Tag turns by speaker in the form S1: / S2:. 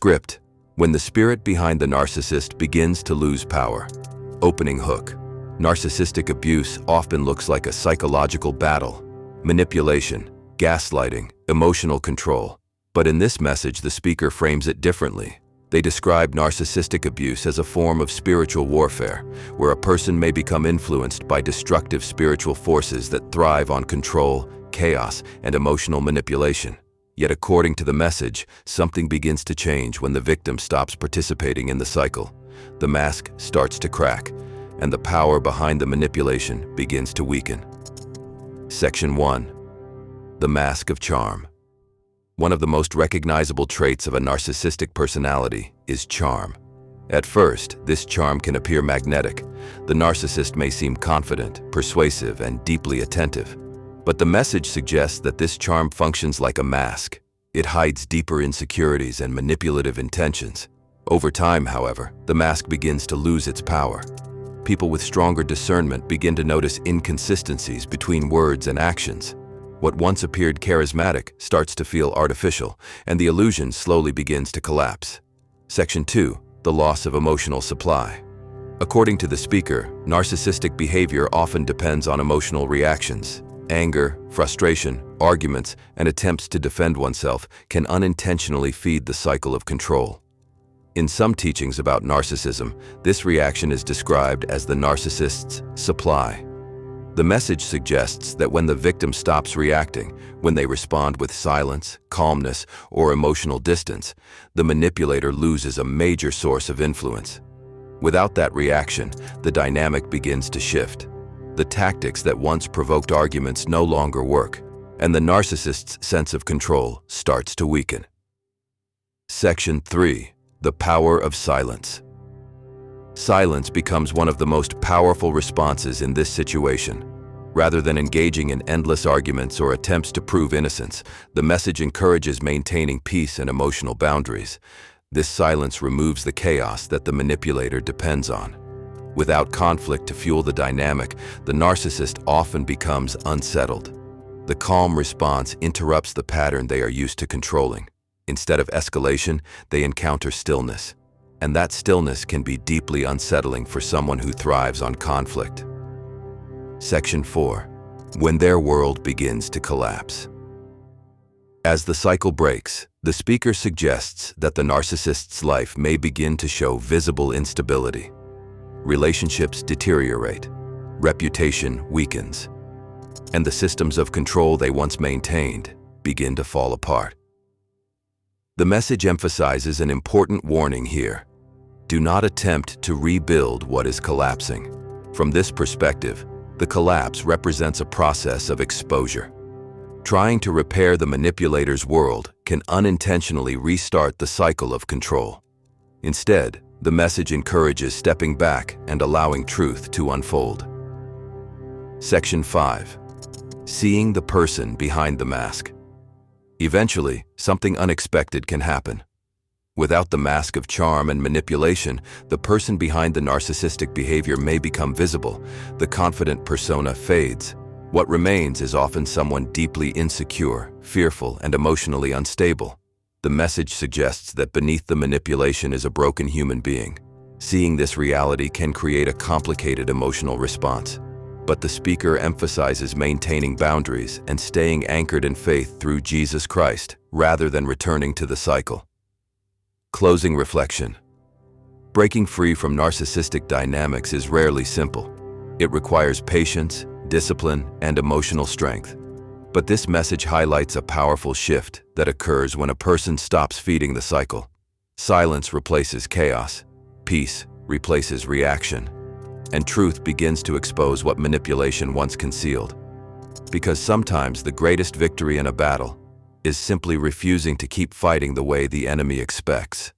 S1: Script: when the spirit behind the narcissist begins to lose power. Opening hook: narcissistic abuse often looks like a psychological battle, manipulation, gaslighting, emotional control. But in this message, the speaker frames it differently. They describe narcissistic abuse as a form of spiritual warfare, where a person may become influenced by destructive spiritual forces that thrive on control, chaos, and emotional manipulation. Yet according to the message, something begins to change when the victim stops participating in the cycle. The mask starts to crack, and the power behind the manipulation begins to weaken. Section 1. The Mask of Charm. One of the most recognizable traits of a narcissistic personality is charm. At first, this charm can appear magnetic. The narcissist may seem confident, persuasive, and deeply attentive. But the message suggests that this charm functions like a mask. It hides deeper insecurities and manipulative intentions. Over time, however, the mask begins to lose its power. People with stronger discernment begin to notice inconsistencies between words and actions. What once appeared charismatic starts to feel artificial, and the illusion slowly begins to collapse. Section 2. The Loss of Emotional Supply. According to the speaker, narcissistic behavior often depends on emotional reactions. Anger, frustration, arguments, and attempts to defend oneself can unintentionally feed the cycle of control. In some teachings about narcissism, this reaction is described as the narcissist's supply. The message suggests that when the victim stops reacting, when they respond with silence, calmness, or emotional distance, the manipulator loses a major source of influence. Without that reaction, the dynamic begins to shift. The tactics that once provoked arguments no longer work, and the narcissist's sense of control starts to weaken. Section 3. The Power of Silence. Silence becomes one of the most powerful responses in this situation. Rather than engaging in endless arguments or attempts to prove innocence, the message encourages maintaining peace and emotional boundaries. This silence removes the chaos that the manipulator depends on. Without conflict to fuel the dynamic, the narcissist often becomes unsettled. The calm response interrupts the pattern they are used to controlling. Instead of escalation, they encounter stillness. And that stillness can be deeply unsettling for someone who thrives on conflict. Section 4. When their world begins to collapse. As the cycle breaks, the speaker suggests that the narcissist's life may begin to show visible instability. Relationships deteriorate, reputation weakens, and the systems of control they once maintained begin to fall apart. The message emphasizes an important warning here. Do not attempt to rebuild what is collapsing. From this perspective, the collapse represents a process of exposure. Trying to repair the manipulator's world can unintentionally restart the cycle of control. Instead, the message encourages stepping back and allowing truth to unfold. Section 5. Seeing the person behind the mask. Eventually, something unexpected can happen. Without the mask of charm and manipulation, the person behind the narcissistic behavior may become visible. The confident persona fades. What remains is often someone deeply insecure, fearful, and emotionally unstable. The message suggests that beneath the manipulation is a broken human being. Seeing this reality can create a complicated emotional response. But the speaker emphasizes maintaining boundaries and staying anchored in faith through Jesus Christ, rather than returning to the cycle. Closing reflection. Breaking free from narcissistic dynamics is rarely simple. It requires patience, discipline, and emotional strength. But this message highlights a powerful shift that occurs when a person stops feeding the cycle. Silence replaces chaos, peace replaces reaction, and truth begins to expose what manipulation once concealed. Because sometimes the greatest victory in a battle is simply refusing to keep fighting the way the enemy expects.